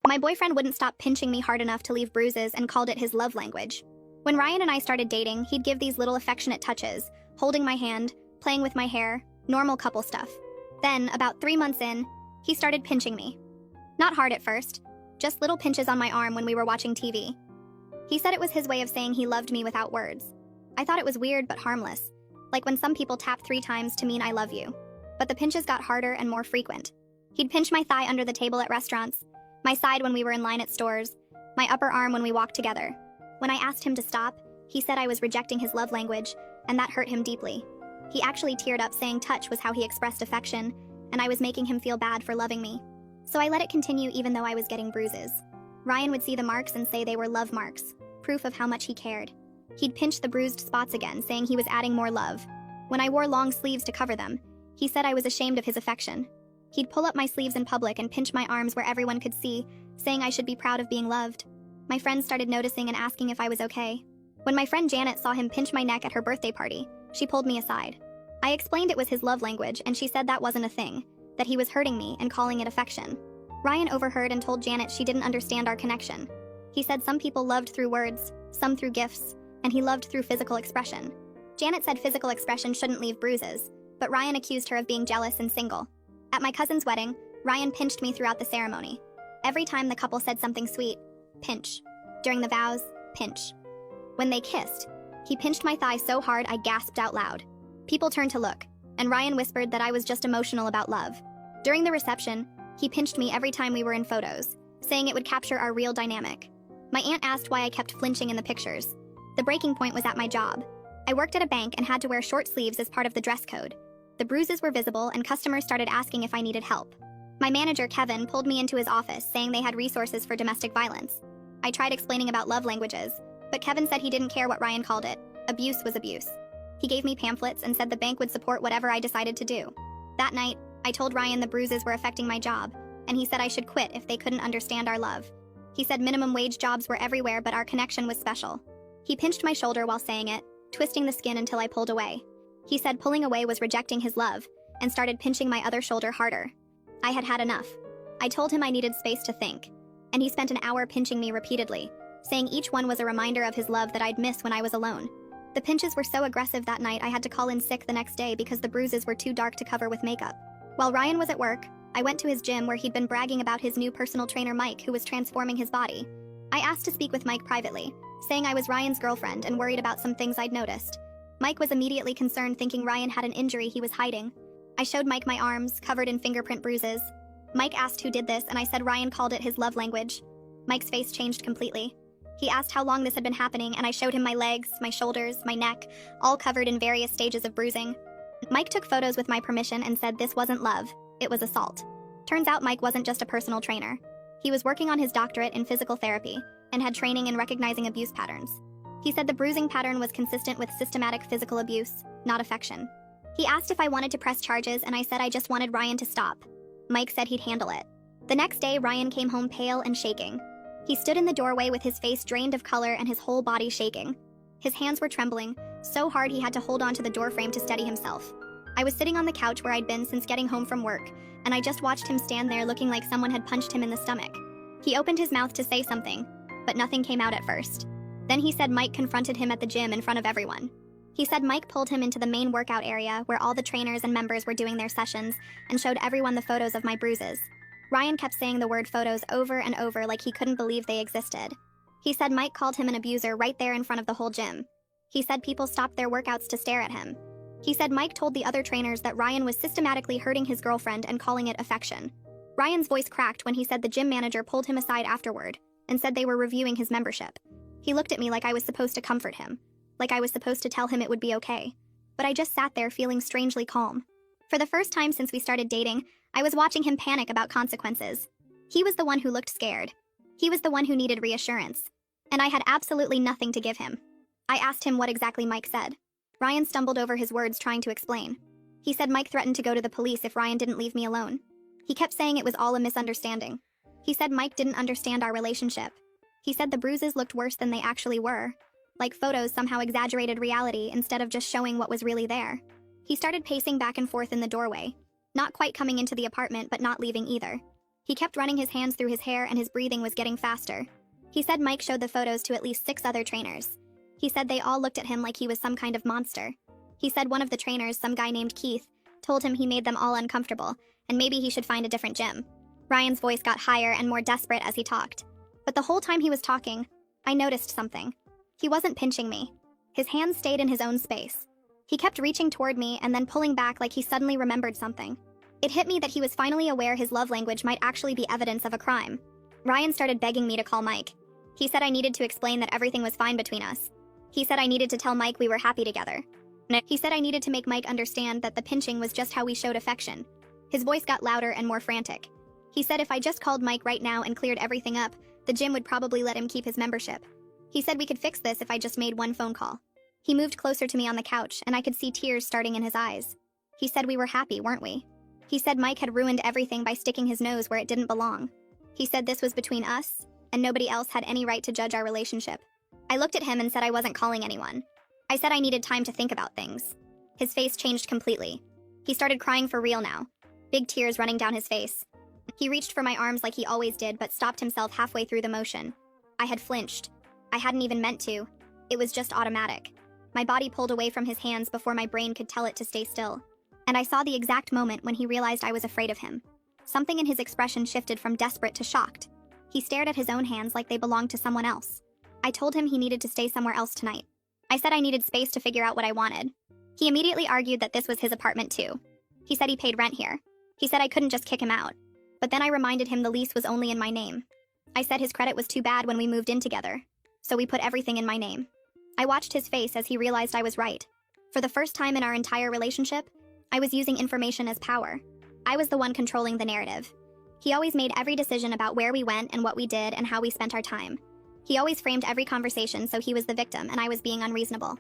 My boyfriend wouldn't stop pinching me hard enough to leave bruises and called it his love language. When Ryan and I started dating, he'd give these little affectionate touches, holding my hand, playing with my hair, normal couple stuff. Then, about 3 months in, he started pinching me. Not hard at first, just little pinches on my arm when we were watching TV. He said it was his way of saying he loved me without words. I thought it was weird but harmless, like when some people tap 3 times to mean I love you. But the pinches got harder and more frequent. He'd pinch my thigh under the table at restaurants, my side when we were in line at stores, my upper arm when we walked together. When I asked him to stop, he said I was rejecting his love language, and that hurt him deeply. He actually teared up saying touch was how he expressed affection, and I was making him feel bad for loving me. So I let it continue even though I was getting bruises. Ryan would see the marks and say they were love marks, proof of how much he cared. He'd pinch the bruised spots again, saying he was adding more love. When I wore long sleeves to cover them, he said I was ashamed of his affection. He'd pull up my sleeves in public and pinch my arms where everyone could see, saying I should be proud of being loved. My friends started noticing and asking if I was okay. When my friend Janet saw him pinch my neck at her birthday party, she pulled me aside. I explained it was his love language, and she said that wasn't a thing, that he was hurting me and calling it affection. Ryan overheard and told Janet she didn't understand our connection. He said some people loved through words, some through gifts, and he loved through physical expression. Janet said physical expression shouldn't leave bruises, but Ryan accused her of being jealous and single. At my cousin's wedding, Ryan pinched me throughout the ceremony. Every time the couple said something sweet, pinch. During the vows, pinch. When they kissed, he pinched my thigh so hard I gasped out loud. People turned to look, and Ryan whispered that I was just emotional about love. During the reception, he pinched me every time we were in photos, saying it would capture our real dynamic. My aunt asked why I kept flinching in the pictures. The breaking point was at my job. I worked at a bank and had to wear short sleeves as part of the dress code. The bruises were visible and customers started asking if I needed help. My manager, Kevin, pulled me into his office saying they had resources for domestic violence. I tried explaining about love languages, but Kevin said he didn't care what Ryan called it. Abuse was abuse. He gave me pamphlets and said the bank would support whatever I decided to do. That night, I told Ryan the bruises were affecting my job, and he said I should quit if they couldn't understand our love. He said minimum wage jobs were everywhere, but our connection was special. He pinched my shoulder while saying it, twisting the skin until I pulled away. He said pulling away was rejecting his love, and started pinching my other shoulder harder. I had had enough. I told him I needed space to think, and he spent an hour pinching me repeatedly, saying each one was a reminder of his love that I'd miss when I was alone. The pinches were so aggressive that night I had to call in sick the next day because the bruises were too dark to cover with makeup. While Ryan was at work, I went to his gym where he'd been bragging about his new personal trainer Mike, who was transforming his body. I asked to speak with Mike privately, saying I was Ryan's girlfriend and worried about some things I'd noticed. Mike was immediately concerned, thinking Ryan had an injury he was hiding. I showed Mike my arms, covered in fingerprint bruises. Mike asked who did this, and I said Ryan called it his love language. Mike's face changed completely. He asked how long this had been happening, and I showed him my legs, my shoulders, my neck, all covered in various stages of bruising. Mike took photos with my permission and said this wasn't love, it was assault. Turns out Mike wasn't just a personal trainer. He was working on his doctorate in physical therapy and had training in recognizing abuse patterns. He said the bruising pattern was consistent with systematic physical abuse, not affection. He asked if I wanted to press charges, and I said I just wanted Ryan to stop. Mike said he'd handle it. The next day, Ryan came home pale and shaking. He stood in the doorway with his face drained of color and his whole body shaking. His hands were trembling, so hard he had to hold onto the doorframe to steady himself. I was sitting on the couch where I'd been since getting home from work, and I just watched him stand there looking like someone had punched him in the stomach. He opened his mouth to say something, but nothing came out at first. Then he said Mike confronted him at the gym in front of everyone. He said Mike pulled him into the main workout area where all the trainers and members were doing their sessions and showed everyone the photos of my bruises. Ryan kept saying the word photos over and over like he couldn't believe they existed. He said Mike called him an abuser right there in front of the whole gym. He said people stopped their workouts to stare at him. He said Mike told the other trainers that Ryan was systematically hurting his girlfriend and calling it affection. Ryan's voice cracked when he said the gym manager pulled him aside afterward and said they were reviewing his membership. He looked at me like I was supposed to comfort him, like I was supposed to tell him it would be okay. But I just sat there feeling strangely calm. For the first time since we started dating, I was watching him panic about consequences. He was the one who looked scared. He was the one who needed reassurance. And I had absolutely nothing to give him. I asked him what exactly Mike said. Ryan stumbled over his words trying to explain. He said Mike threatened to go to the police if Ryan didn't leave me alone. He kept saying it was all a misunderstanding. He said Mike didn't understand our relationship. He said the bruises looked worse than they actually were. Like photos somehow exaggerated reality instead of just showing what was really there. He started pacing back and forth in the doorway, not quite coming into the apartment but not leaving either. He kept running his hands through his hair and his breathing was getting faster. He said Mike showed the photos to at least 6 other trainers. He said they all looked at him like he was some kind of monster. He said one of the trainers, some guy named Keith, told him he made them all uncomfortable, and maybe he should find a different gym. Ryan's voice got higher and more desperate as he talked. But the whole time he was talking, I noticed something. He wasn't pinching me. His hands stayed in his own space. He kept reaching toward me and then pulling back like he suddenly remembered something. It hit me that he was finally aware his love language might actually be evidence of a crime. Ryan started begging me to call Mike. He said I needed to explain that everything was fine between us. He said I needed to tell Mike we were happy together. He said I needed to make Mike understand that the pinching was just how we showed affection. His voice got louder and more frantic. He said if I just called Mike right now and cleared everything up, the gym would probably let him keep his membership. He said we could fix this if I just made one phone call. He moved closer to me on the couch, and I could see tears starting in his eyes. He said we were happy, weren't we? He said Mike had ruined everything by sticking his nose where it didn't belong. He said this was between us, and nobody else had any right to judge our relationship. I looked at him and said I wasn't calling anyone. I said I needed time to think about things. His face changed completely. He started crying for real now, big tears running down his face. He reached for my arms like he always did, but stopped himself halfway through the motion. I had flinched. I hadn't even meant to. It was just automatic. My body pulled away from his hands before my brain could tell it to stay still. And I saw the exact moment when he realized I was afraid of him. Something in his expression shifted from desperate to shocked. He stared at his own hands like they belonged to someone else. I told him he needed to stay somewhere else tonight. I said I needed space to figure out what I wanted. He immediately argued that this was his apartment too. He said he paid rent here. He said I couldn't just kick him out. But then I reminded him the lease was only in my name. I said his credit was too bad when we moved in together, so we put everything in my name. I watched his face as he realized I was right. For the first time in our entire relationship, I was using information as power. I was the one controlling the narrative. He always made every decision about where we went and what we did and how we spent our time. He always framed every conversation so he was the victim and I was being unreasonable.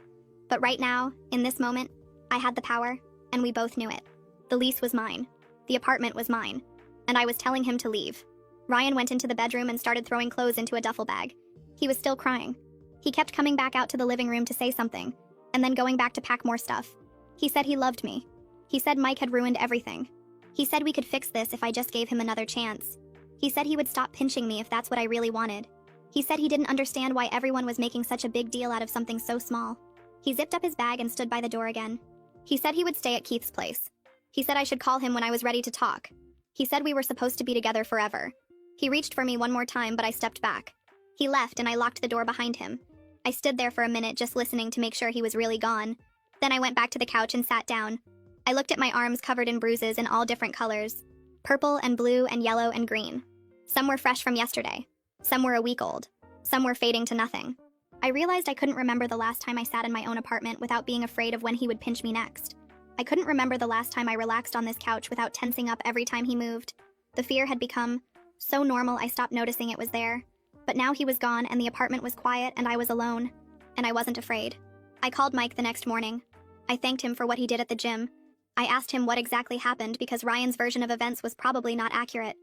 But right now, in this moment, I had the power, and we both knew it. The lease was mine. The apartment was mine. And I was telling him to leave. Ryan went into the bedroom and started throwing clothes into a duffel bag. He was still crying. He kept coming back out to the living room to say something, and then going back to pack more stuff. He said he loved me. He said Mike had ruined everything. He said we could fix this if I just gave him another chance. He said he would stop pinching me if that's what I really wanted. He said he didn't understand why everyone was making such a big deal out of something so small. He zipped up his bag and stood by the door again. He said he would stay at Keith's place. He said I should call him when I was ready to talk. He said we were supposed to be together forever. He reached for me one more time, but I stepped back. He left and I locked the door behind him. I stood there for a minute just listening to make sure he was really gone. Then I went back to the couch and sat down. I looked at my arms covered in bruises in all different colors. Purple and blue and yellow and green. Some were fresh from yesterday. Some were a week old. Some were fading to nothing. I realized I couldn't remember the last time I sat in my own apartment without being afraid of when he would pinch me next. I couldn't remember the last time I relaxed on this couch without tensing up every time he moved. The fear had become so normal I stopped noticing it was there. But now he was gone and the apartment was quiet and I was alone. And I wasn't afraid. I called Mike the next morning. I thanked him for what he did at the gym. I asked him what exactly happened because Ryan's version of events was probably not accurate.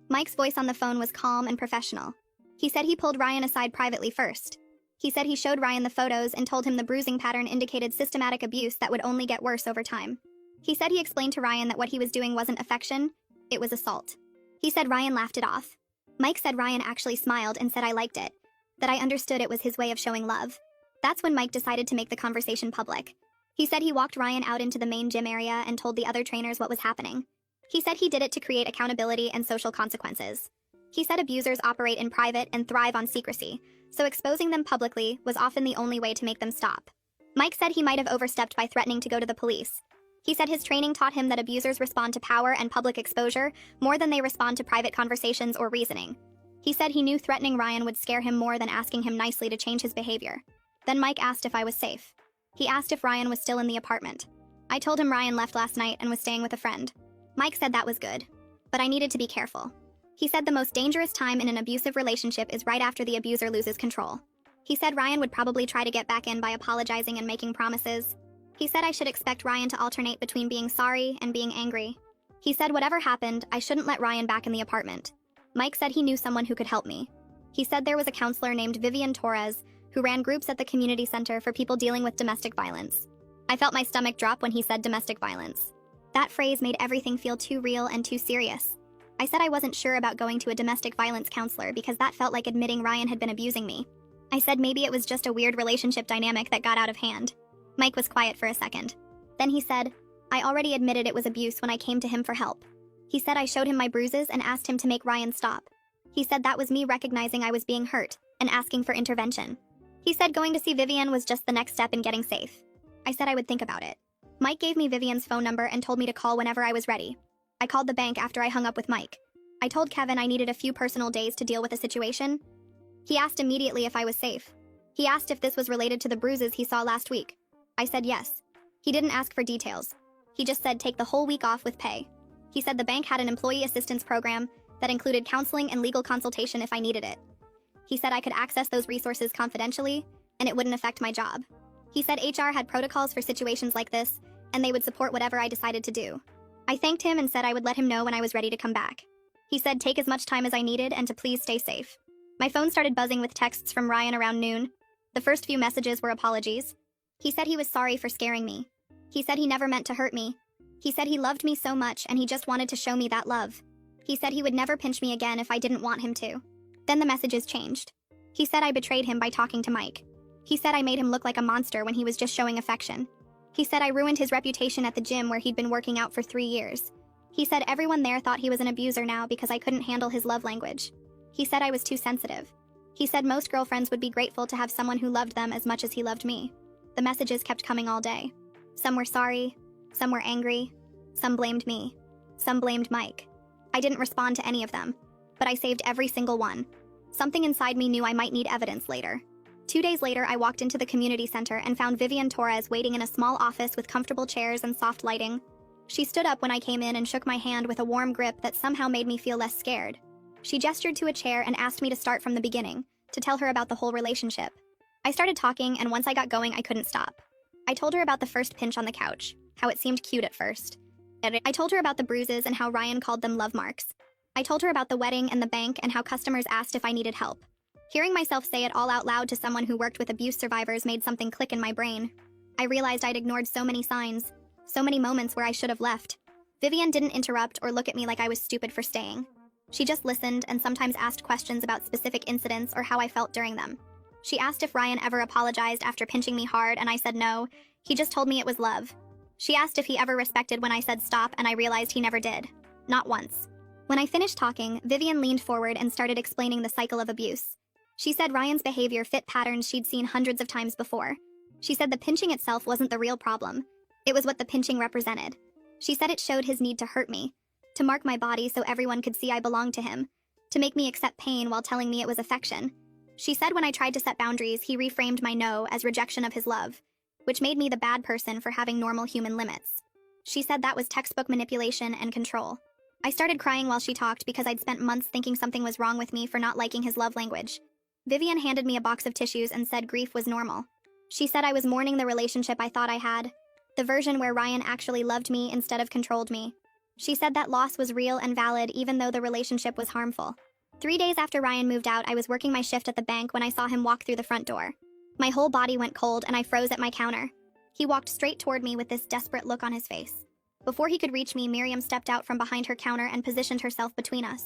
Mike's voice on the phone was calm and professional. He said he pulled Ryan aside privately first. He said he showed Ryan the photos and told him the bruising pattern indicated systematic abuse that would only get worse over time. He said he explained to Ryan that what he was doing wasn't affection, it was assault. He said Ryan laughed it off. Mike said Ryan actually smiled and said I liked it, that I understood it was his way of showing love. That's when Mike decided to make the conversation public. He said he walked Ryan out into the main gym area and told the other trainers what was happening. He said he did it to create accountability and social consequences. He said abusers operate in private and thrive on secrecy, so exposing them publicly was often the only way to make them stop. Mike said he might have overstepped by threatening to go to the police. He said his training taught him that abusers respond to power and public exposure more than they respond to private conversations or reasoning. He said he knew threatening Ryan would scare him more than asking him nicely to change his behavior. Then Mike asked if I was safe. He asked if Ryan was still in the apartment. I told him Ryan left last night and was staying with a friend. Mike said that was good, but I needed to be careful. He said the most dangerous time in an abusive relationship is right after the abuser loses control. He said Ryan would probably try to get back in by apologizing and making promises. He said I should expect Ryan to alternate between being sorry and being angry. He said whatever happened, I shouldn't let Ryan back in the apartment. Mike said he knew someone who could help me. He said there was a counselor named Vivian Torres who ran groups at the community center for people dealing with domestic violence. I felt my stomach drop when he said domestic violence. That phrase made everything feel too real and too serious. I said I wasn't sure about going to a domestic violence counselor because that felt like admitting Ryan had been abusing me. I said maybe it was just a weird relationship dynamic that got out of hand. Mike was quiet for a second. Then he said, I already admitted it was abuse when I came to him for help. He said I showed him my bruises and asked him to make Ryan stop. He said that was me recognizing I was being hurt and asking for intervention. He said going to see Vivian was just the next step in getting safe. I said I would think about it. Mike gave me Vivian's phone number and told me to call whenever I was ready. I called the bank after I hung up with Mike. I told Kevin I needed a few personal days to deal with the situation. He asked immediately if I was safe. He asked if this was related to the bruises he saw last week. I said yes. He didn't ask for details. He just said take the whole week off with pay. He said the bank had an employee assistance program that included counseling and legal consultation if I needed it. He said I could access those resources confidentially, and it wouldn't affect my job. He said HR had protocols for situations like this, and they would support whatever I decided to do. I thanked him and said I would let him know when I was ready to come back. He said take as much time as I needed and to please stay safe. My phone started buzzing with texts from Ryan around noon. The first few messages were apologies. He said he was sorry for scaring me. He said he never meant to hurt me. He said he loved me so much and he just wanted to show me that love. He said he would never pinch me again if I didn't want him to. Then the messages changed. He said I betrayed him by talking to Mike. He said I made him look like a monster when he was just showing affection. He said I ruined his reputation at the gym where he'd been working out for 3 years. He said everyone there thought he was an abuser now because I couldn't handle his love language. He said I was too sensitive. He said most girlfriends would be grateful to have someone who loved them as much as he loved me. The messages kept coming all day. Some were sorry, some were angry, some blamed me, some blamed Mike. I didn't respond to any of them, but I saved every single one. Something inside me knew I might need evidence later. 2 days later, I walked into the community center and found Vivian Torres waiting in a small office with comfortable chairs and soft lighting. She stood up when I came in and shook my hand with a warm grip that somehow made me feel less scared. She gestured to a chair and asked me to start from the beginning, to tell her about the whole relationship. I started talking, and once I got going, I couldn't stop. I told her about the first pinch on the couch, how it seemed cute at first. I told her about the bruises and how Ryan called them love marks. I told her about the wedding and the bank and how customers asked if I needed help. Hearing myself say it all out loud to someone who worked with abuse survivors made something click in my brain. I realized I'd ignored so many signs, so many moments where I should have left. Vivian didn't interrupt or look at me like I was stupid for staying. She just listened and sometimes asked questions about specific incidents or how I felt during them. She asked if Ryan ever apologized after pinching me hard, and I said no. He just told me it was love. She asked if he ever respected when I said stop, and I realized he never did. Not once. When I finished talking, Vivian leaned forward and started explaining the cycle of abuse. She said Ryan's behavior fit patterns she'd seen hundreds of times before. She said the pinching itself wasn't the real problem. It was what the pinching represented. She said it showed his need to hurt me, to mark my body so everyone could see I belonged to him, to make me accept pain while telling me it was affection. She said when I tried to set boundaries, he reframed my no as rejection of his love, which made me the bad person for having normal human limits. She said that was textbook manipulation and control. I started crying while she talked because I'd spent months thinking something was wrong with me for not liking his love language. Vivian handed me a box of tissues and said grief was normal. She said I was mourning the relationship I thought I had, the version where Ryan actually loved me instead of controlled me. She said that loss was real and valid even though the relationship was harmful. 3 days after Ryan moved out, I was working my shift at the bank when I saw him walk through the front door. My whole body went cold and I froze at my counter. He walked straight toward me with this desperate look on his face. Before he could reach me, Miriam stepped out from behind her counter and positioned herself between us.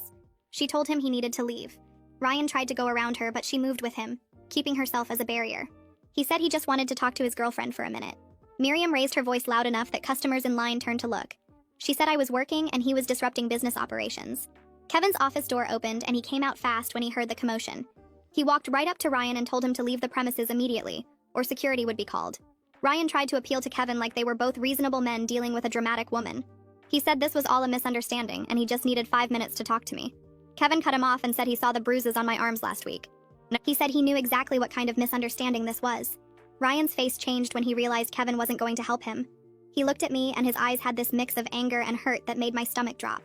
She told him he needed to leave. Ryan tried to go around her, but she moved with him, keeping herself as a barrier. He said he just wanted to talk to his girlfriend for a minute. Miriam raised her voice loud enough that customers in line turned to look. She said I was working and he was disrupting business operations. Kevin's office door opened and he came out fast when he heard the commotion. He walked right up to Ryan and told him to leave the premises immediately, or security would be called. Ryan tried to appeal to Kevin like they were both reasonable men dealing with a dramatic woman. He said this was all a misunderstanding and he just needed 5 minutes to talk to me. Kevin cut him off and said he saw the bruises on my arms last week. He said he knew exactly what kind of misunderstanding this was. Ryan's face changed when he realized Kevin wasn't going to help him. He looked at me and his eyes had this mix of anger and hurt that made my stomach drop.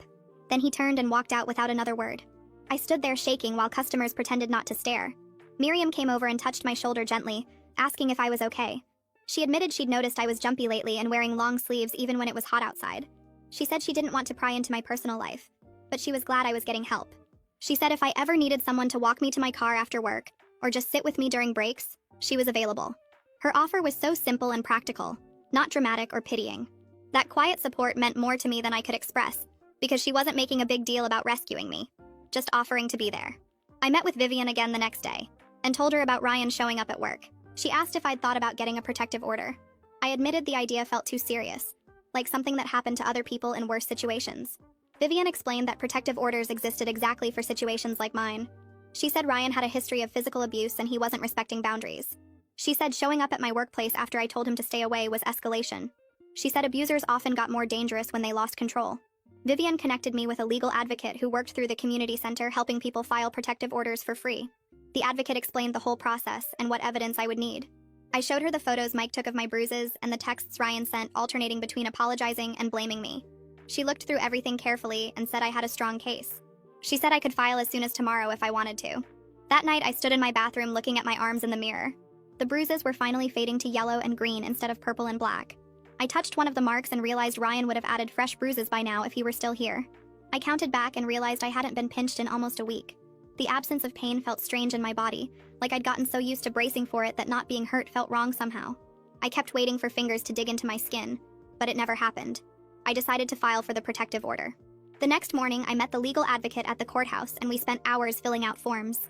Then he turned and walked out without another word. I stood there shaking while customers pretended not to stare. Miriam came over and touched my shoulder gently, asking if I was okay. She admitted she'd noticed I was jumpy lately and wearing long sleeves even when it was hot outside. She said she didn't want to pry into my personal life, but she was glad I was getting help. She said if I ever needed someone to walk me to my car after work, or just sit with me during breaks, she was available. Her offer was so simple and practical, not dramatic or pitying. That quiet support meant more to me than I could express. because she wasn't making a big deal about rescuing me, just offering to be there. I met with Vivian again the next day and told her about Ryan showing up at work. She asked if I'd thought about getting a protective order. I admitted the idea felt too serious, like something that happened to other people in worse situations. Vivian explained that protective orders existed exactly for situations like mine. She said Ryan had a history of physical abuse and he wasn't respecting boundaries. She said showing up at my workplace after I told him to stay away was escalation. She said abusers often got more dangerous when they lost control. Vivian connected me with a legal advocate who worked through the community center helping people file protective orders for free. The advocate explained the whole process and what evidence I would need. I showed her the photos Mike took of my bruises and the texts Ryan sent alternating between apologizing and blaming me. She looked through everything carefully and said I had a strong case. She said I could file as soon as tomorrow if I wanted to. That night, I stood in my bathroom looking at my arms in the mirror. The bruises were finally fading to yellow and green instead of purple and black. I touched one of the marks and realized Ryan would have added fresh bruises by now if he were still here. I counted back and realized I hadn't been pinched in almost a week. The absence of pain felt strange in my body, like I'd gotten so used to bracing for it that not being hurt felt wrong somehow. I kept waiting for fingers to dig into my skin, but it never happened. I decided to file for the protective order. The next morning, I met the legal advocate at the courthouse and we spent hours filling out forms.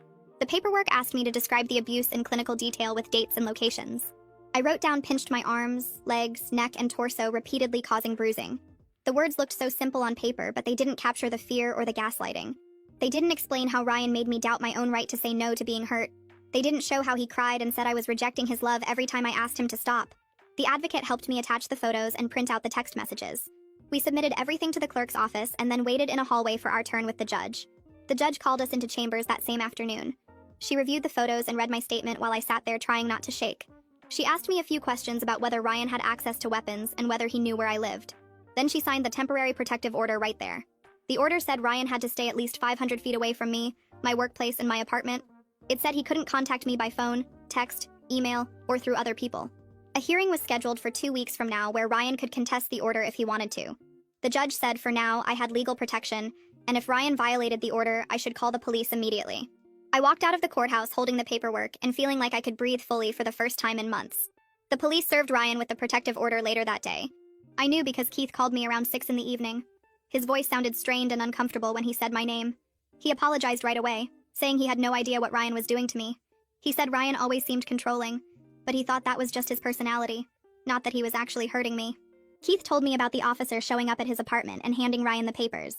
The paperwork asked me to describe the abuse in clinical detail with dates and locations. I wrote down pinched my arms, legs, neck, and torso, repeatedly causing bruising. The words looked so simple on paper, but they didn't capture the fear or the gaslighting. They didn't explain how Ryan made me doubt my own right to say no to being hurt. They didn't show how he cried and said I was rejecting his love every time I asked him to stop. The advocate helped me attach the photos and print out the text messages. We submitted everything to the clerk's office and then waited in a hallway for our turn with the judge. The judge called us into chambers that same afternoon. She reviewed the photos and read my statement while I sat there trying not to shake. She asked me a few questions about whether Ryan had access to weapons and whether he knew where I lived. Then she signed the temporary protective order right there. The order said Ryan had to stay at least 500 feet away from me, my workplace, and my apartment. It said he couldn't contact me by phone, text, email, or through other people. A hearing was scheduled for 2 weeks from now where Ryan could contest the order if he wanted to. The judge said for now I had legal protection, and if Ryan violated the order, I should call the police immediately. I walked out of the courthouse holding the paperwork and feeling like I could breathe fully for the first time in months. The police served Ryan with the protective order later that day. I knew because Keith called me around 6 in the evening. His voice sounded strained and uncomfortable when he said my name. He apologized right away, saying he had no idea what Ryan was doing to me. He said Ryan always seemed controlling, but he thought that was just his personality, not that he was actually hurting me. Keith told me about the officer showing up at his apartment and handing Ryan the papers.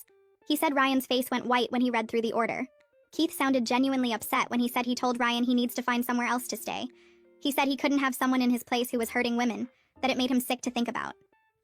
He said Ryan's face went white when he read through the order. Keith sounded genuinely upset when he said he told Ryan he needs to find somewhere else to stay. He said he couldn't have someone in his place who was hurting women, that it made him sick to think about.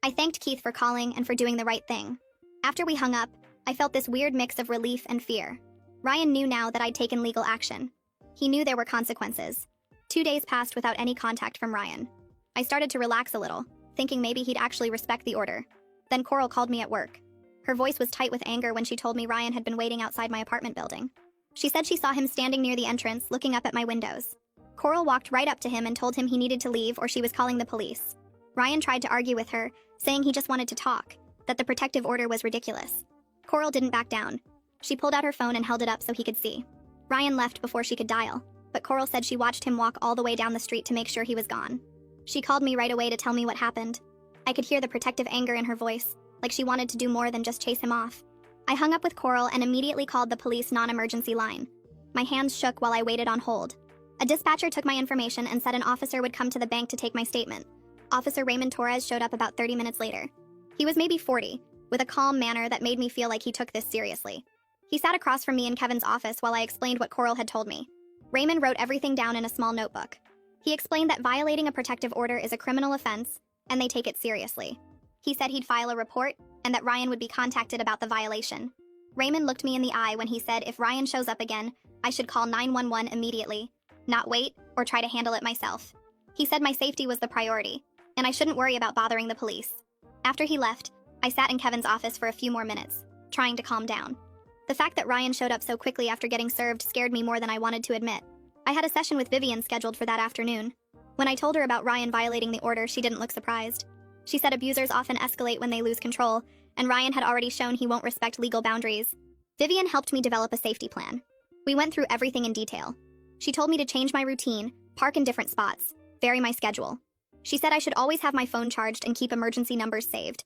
I thanked Keith for calling and for doing the right thing. After we hung up, I felt this weird mix of relief and fear. Ryan knew now that I'd taken legal action. He knew there were consequences. 2 days passed without any contact from Ryan. I started to relax a little, thinking maybe he'd actually respect the order. Then Coral called me at work. Her voice was tight with anger when she told me Ryan had been waiting outside my apartment building. She said she saw him standing near the entrance, looking up at my windows. Coral walked right up to him and told him he needed to leave or she was calling the police. Ryan tried to argue with her, saying he just wanted to talk, that the protective order was ridiculous. Coral didn't back down. She pulled out her phone and held it up so he could see. Ryan left before she could dial, but Coral said she watched him walk all the way down the street to make sure he was gone. She called me right away to tell me what happened. I could hear the protective anger in her voice, like she wanted to do more than just chase him off. I hung up with Coral and immediately called the police non-emergency line. My hands shook while I waited on hold. A dispatcher took my information and said an officer would come to the bank to take my statement. Officer Raymond Torres showed up about 30 minutes later. He was maybe 40, with a calm manner that made me feel like he took this seriously. He sat across from me in Kevin's office while I explained what Coral had told me. Raymond wrote everything down in a small notebook. He explained that violating a protective order is a criminal offense, and they take it seriously. He said he'd file a report, and that Ryan would be contacted about the violation. Raymond looked me in the eye when he said if Ryan shows up again, I should call 911 immediately, not wait or try to handle it myself. He said my safety was the priority, and I shouldn't worry about bothering the police. After he left, I sat in Kevin's office for a few more minutes, trying to calm down. The fact that Ryan showed up so quickly after getting served scared me more than I wanted to admit. I had a session with Vivian scheduled for that afternoon. When I told her about Ryan violating the order, she didn't look surprised. She said abusers often escalate when they lose control, and Ryan had already shown he won't respect legal boundaries. Vivian helped me develop a safety plan. We went through everything in detail. She told me to change my routine, park in different spots, vary my schedule. She said I should always have my phone charged and keep emergency numbers saved.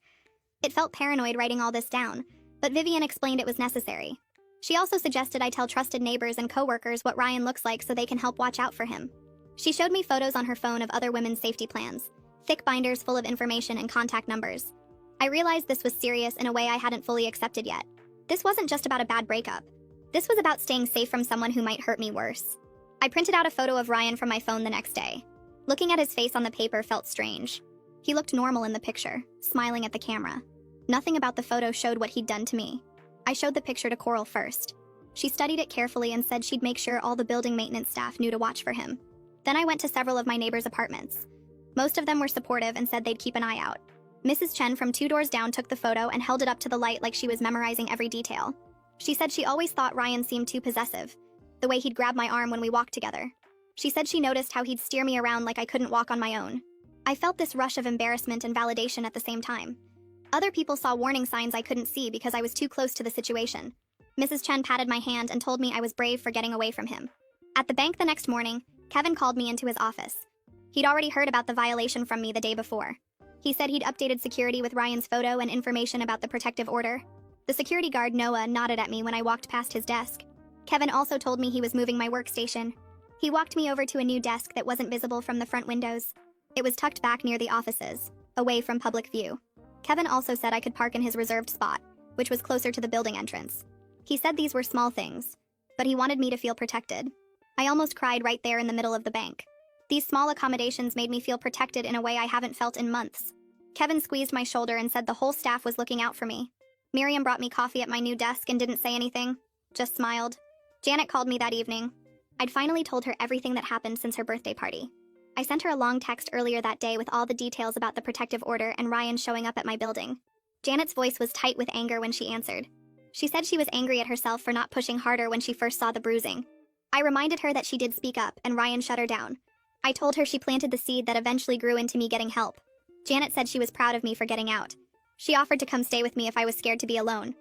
It felt paranoid writing all this down, but Vivian explained it was necessary. She also suggested I tell trusted neighbors and coworkers what Ryan looks like so they can help watch out for him. She showed me photos on her phone of other women's safety plans, thick binders full of information and contact numbers. I realized this was serious in a way I hadn't fully accepted yet. This wasn't just about a bad breakup. This was about staying safe from someone who might hurt me worse. I printed out a photo of Ryan from my phone the next day. Looking at his face on the paper felt strange. He looked normal in the picture, smiling at the camera. Nothing about the photo showed what he'd done to me. I showed the picture to Coral first. She studied it carefully and said she'd make sure all the building maintenance staff knew to watch for him. Then I went to several of my neighbors' apartments. Most of them were supportive and said they'd keep an eye out. Mrs. Chen from 2 doors down took the photo and held it up to the light like she was memorizing every detail. She said she always thought Ryan seemed too possessive, the way he'd grab my arm when we walked together. She said she noticed how he'd steer me around like I couldn't walk on my own. I felt this rush of embarrassment and validation at the same time. Other people saw warning signs I couldn't see because I was too close to the situation. Mrs. Chen patted my hand and told me I was brave for getting away from him. At the bank the next morning, Kevin called me into his office. He'd already heard about the violation from me the day before. He said he'd updated security with Ryan's photo and information about the protective order. The security guard, Noah, nodded at me when I walked past his desk. Kevin also told me he was moving my workstation. He walked me over to a new desk that wasn't visible from the front windows. It was tucked back near the offices, away from public view. Kevin also said I could park in his reserved spot, which was closer to the building entrance. He said these were small things, but he wanted me to feel protected. I almost cried right there in the middle of the bank. These small accommodations made me feel protected in a way I haven't felt in months. Kevin squeezed my shoulder and said the whole staff was looking out for me. Miriam brought me coffee at my new desk and didn't say anything, just smiled. Janet called me that evening. I'd finally told her everything that happened since her birthday party. I sent her a long text earlier that day with all the details about the protective order and Ryan showing up at my building. Janet's voice was tight with anger when she answered. She said she was angry at herself for not pushing harder when she first saw the bruising. I reminded her that she did speak up, and Ryan shut her down. I told her she planted the seed that eventually grew into me getting help. Janet said she was proud of me for getting out. She offered to come stay with me if I was scared to be alone.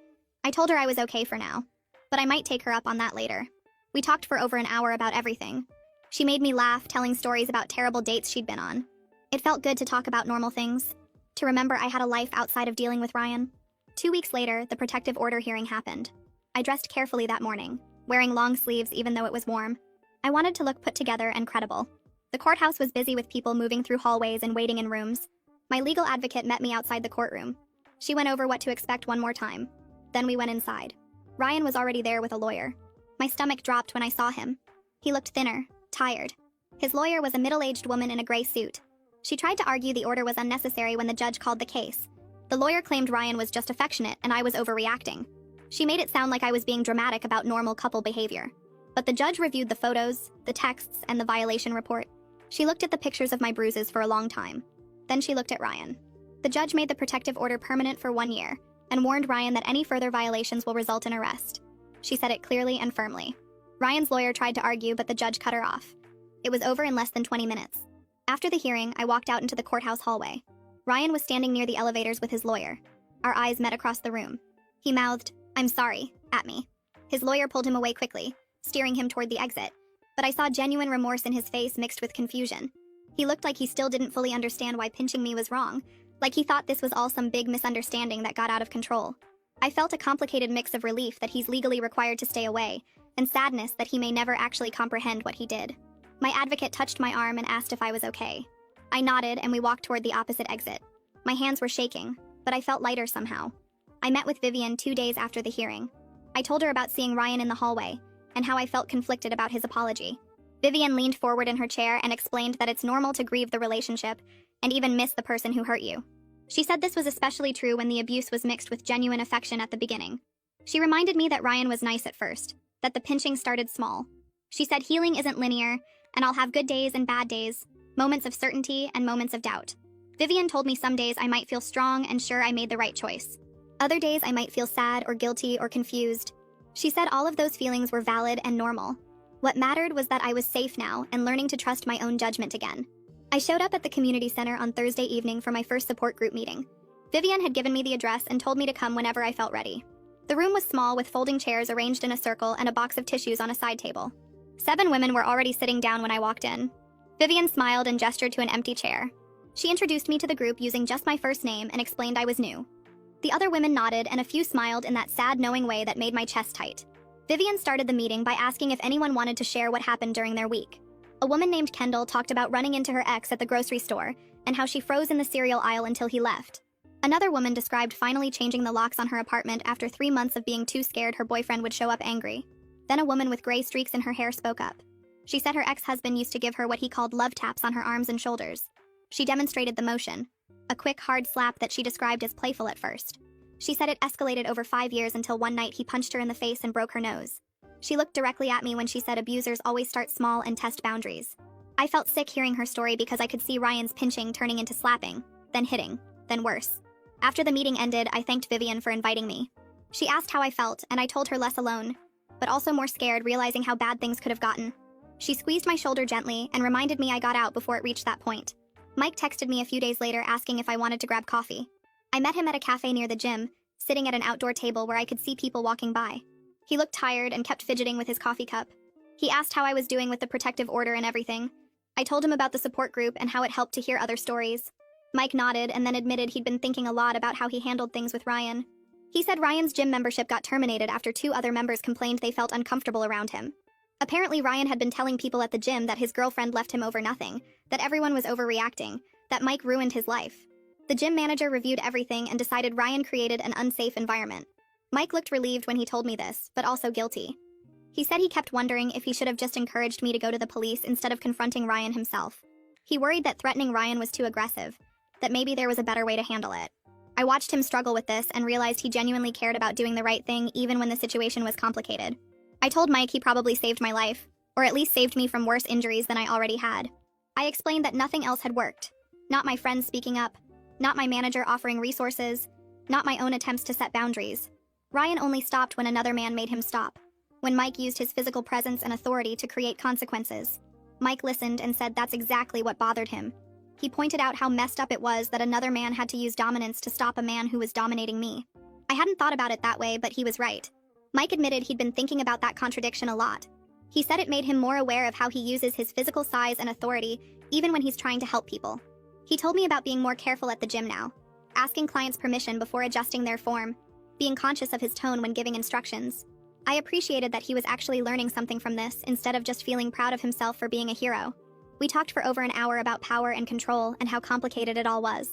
I told her I was okay for now, but I might take her up on that later. We talked for over an hour about everything. She made me laugh, telling stories about terrible dates she'd been on. It felt good to talk about normal things, to remember I had a life outside of dealing with Ryan. 2 weeks later, the protective order hearing happened. I dressed carefully that morning, wearing long sleeves even though it was warm. I wanted to look put together and credible. The courthouse was busy with people moving through hallways and waiting in rooms. My legal advocate met me outside the courtroom. She went over what to expect one more time. Then we went inside. Ryan was already there with a lawyer. My stomach dropped when I saw him. He looked thinner, tired. His lawyer was a middle-aged woman in a gray suit. She tried to argue the order was unnecessary when the judge called the case. The lawyer claimed Ryan was just affectionate and I was overreacting. She made it sound like I was being dramatic about normal couple behavior. But the judge reviewed the photos, the texts, and the violation report. She looked at the pictures of my bruises for a long time. Then she looked at Ryan. The judge made the protective order permanent for 1 year and warned Ryan that any further violations will result in arrest. She said it clearly and firmly. Ryan's lawyer tried to argue, but the judge cut her off. It was over in less than 20 minutes. After the hearing, I walked out into the courthouse hallway. Ryan was standing near the elevators with his lawyer. Our eyes met across the room. He mouthed, "I'm sorry," at me. His lawyer pulled him away quickly, steering him toward the exit. But I saw genuine remorse in his face mixed with confusion. He looked like he still didn't fully understand why pinching me was wrong, like he thought this was all some big misunderstanding that got out of control. I felt a complicated mix of relief that he's legally required to stay away, and sadness that he may never actually comprehend what he did. My advocate touched my arm and asked if I was okay. I nodded and we walked toward the opposite exit. My hands were shaking, but I felt lighter somehow. I met with Vivian 2 days after the hearing. I told her about seeing Ryan in the hallway, and how I felt conflicted about his apology. Vivian leaned forward in her chair and explained that it's normal to grieve the relationship, and even miss the person who hurt you. She said this was especially true when the abuse was mixed with genuine affection at the beginning. She reminded me that Ryan was nice at first, that the pinching started small. She said healing isn't linear, and I'll have good days and bad days, moments of certainty and moments of doubt. Vivian told me some days I might feel strong and sure I made the right choice. Other days I might feel sad or guilty or confused. She said all of those feelings were valid and normal. What mattered was that I was safe now and learning to trust my own judgment again. I showed up at the community center on Thursday evening for my first support group meeting. Vivian had given me the address and told me to come whenever I felt ready. The room was small with folding chairs arranged in a circle and a box of tissues on a side table. 7 women were already sitting down when I walked in. Vivian smiled and gestured to an empty chair. She introduced me to the group using just my first name and explained I was new. The other women nodded and a few smiled in that sad, knowing way that made my chest tight. Vivian started the meeting by asking if anyone wanted to share what happened during their week. A woman named Kendall talked about running into her ex at the grocery store and how she froze in the cereal aisle until he left. Another woman described finally changing the locks on her apartment after 3 months of being too scared her boyfriend would show up angry. Then a woman with gray streaks in her hair spoke up. She said her ex-husband used to give her what he called love taps on her arms and shoulders. She demonstrated the motion, a quick, hard slap that she described as playful at first. She said it escalated over 5 years until one night he punched her in the face and broke her nose. She looked directly at me when she said abusers always start small and test boundaries. I felt sick hearing her story because I could see Ryan's pinching turning into slapping, then hitting, then worse. After the meeting ended, I thanked Vivian for inviting me. She asked how I felt, and I told her less alone, but also more scared, realizing how bad things could have gotten. She squeezed my shoulder gently and reminded me I got out before it reached that point. Mike texted me a few days later asking if I wanted to grab coffee. I met him at a cafe near the gym, sitting at an outdoor table where I could see people walking by. He looked tired and kept fidgeting with his coffee cup. He asked how I was doing with the protective order and everything. I told him about the support group and how it helped to hear other stories. Mike nodded and then admitted he'd been thinking a lot about how he handled things with Ryan. He said Ryan's gym membership got terminated after 2 other members complained they felt uncomfortable around him. Apparently Ryan had been telling people at the gym that his girlfriend left him over nothing, that everyone was overreacting, that Mike ruined his life. The gym manager reviewed everything and decided Ryan created an unsafe environment. Mike looked relieved when he told me this, but also guilty. He said he kept wondering if he should have just encouraged me to go to the police instead of confronting Ryan himself. He worried that threatening Ryan was too aggressive, that maybe there was a better way to handle it. I watched him struggle with this and realized he genuinely cared about doing the right thing even when the situation was complicated. I told Mike he probably saved my life, or at least saved me from worse injuries than I already had. I explained that nothing else had worked. Not my friends speaking up, not my manager offering resources, not my own attempts to set boundaries. Ryan only stopped when another man made him stop, when Mike used his physical presence and authority to create consequences. Mike listened and said that's exactly what bothered him. He pointed out how messed up it was that another man had to use dominance to stop a man who was dominating me. I hadn't thought about it that way, but he was right. Mike admitted he'd been thinking about that contradiction a lot. He said it made him more aware of how he uses his physical size and authority, even when he's trying to help people. He told me about being more careful at the gym now, asking clients permission before adjusting their form, being conscious of his tone when giving instructions. I appreciated that he was actually learning something from this instead of just feeling proud of himself for being a hero. We talked for over an hour about power and control and how complicated it all was.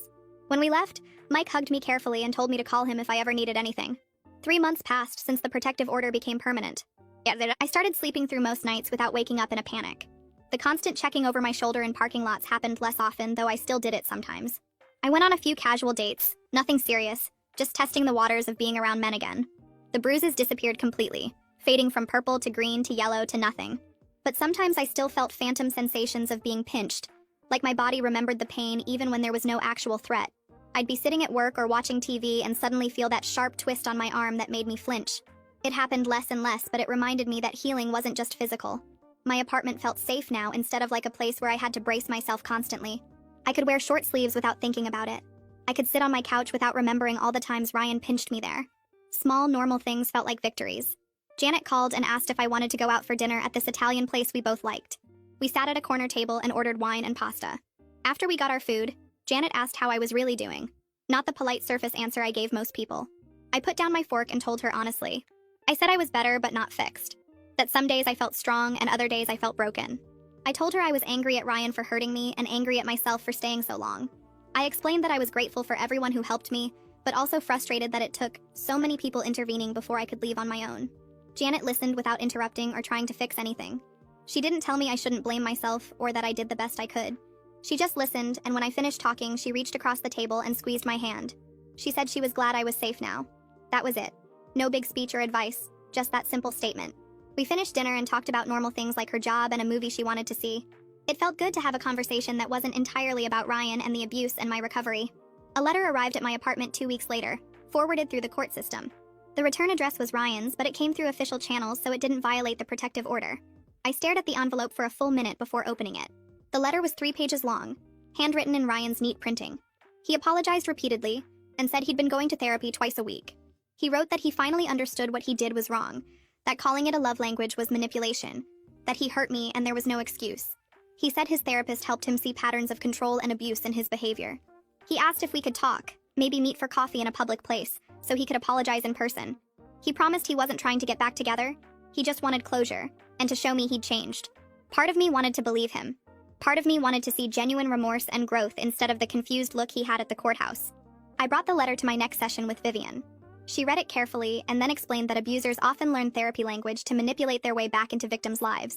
When we left, Mike hugged me carefully and told me to call him if I ever needed anything. 3 months passed since the protective order became permanent. I started sleeping through most nights without waking up in a panic. The constant checking over my shoulder in parking lots happened less often, though I still did it sometimes. I went on a few casual dates, nothing serious, just testing the waters of being around men again. The bruises disappeared completely, fading from purple to green to yellow to nothing. But sometimes I still felt phantom sensations of being pinched, like my body remembered the pain even when there was no actual threat. I'd be sitting at work or watching TV and suddenly feel that sharp twist on my arm that made me flinch. It happened less and less, but it reminded me that healing wasn't just physical. My apartment felt safe now instead of like a place where I had to brace myself constantly. I could wear short sleeves without thinking about it. I could sit on my couch without remembering all the times Ryan pinched me there. Small, normal things felt like victories. Janet called and asked if I wanted to go out for dinner at this Italian place we both liked. We sat at a corner table and ordered wine and pasta. After we got our food, Janet asked how I was really doing, not the polite surface answer I gave most people. I put down my fork and told her honestly. I said I was better but not fixed, that some days I felt strong and other days I felt broken. I told her I was angry at Ryan for hurting me and angry at myself for staying so long. I explained that I was grateful for everyone who helped me, but also frustrated that it took so many people intervening before I could leave on my own. Janet listened without interrupting or trying to fix anything. She didn't tell me I shouldn't blame myself or that I did the best I could. She just listened, and when I finished talking, she reached across the table and squeezed my hand. She said she was glad I was safe now. That was it. No big speech or advice, just that simple statement. We finished dinner and talked about normal things like her job and a movie she wanted to see. It felt good to have a conversation that wasn't entirely about Ryan and the abuse and my recovery. A letter arrived at my apartment 2 weeks later, forwarded through the court system. The return address was Ryan's, but it came through official channels, so it didn't violate the protective order. I stared at the envelope for a full minute before opening it. The letter was 3 pages long, handwritten in Ryan's neat printing. He apologized repeatedly and said he'd been going to therapy twice a week. He wrote that he finally understood what he did was wrong, that calling it a love language was manipulation, that he hurt me and there was no excuse. He said his therapist helped him see patterns of control and abuse in his behavior. He asked if we could talk, maybe meet for coffee in a public place, so he could apologize in person. He promised he wasn't trying to get back together, he just wanted closure, and to show me he'd changed. Part of me wanted to believe him. Part of me wanted to see genuine remorse and growth instead of the confused look he had at the courthouse. I brought the letter to my next session with Vivian. She read it carefully and then explained that abusers often learn therapy language to manipulate their way back into victims' lives.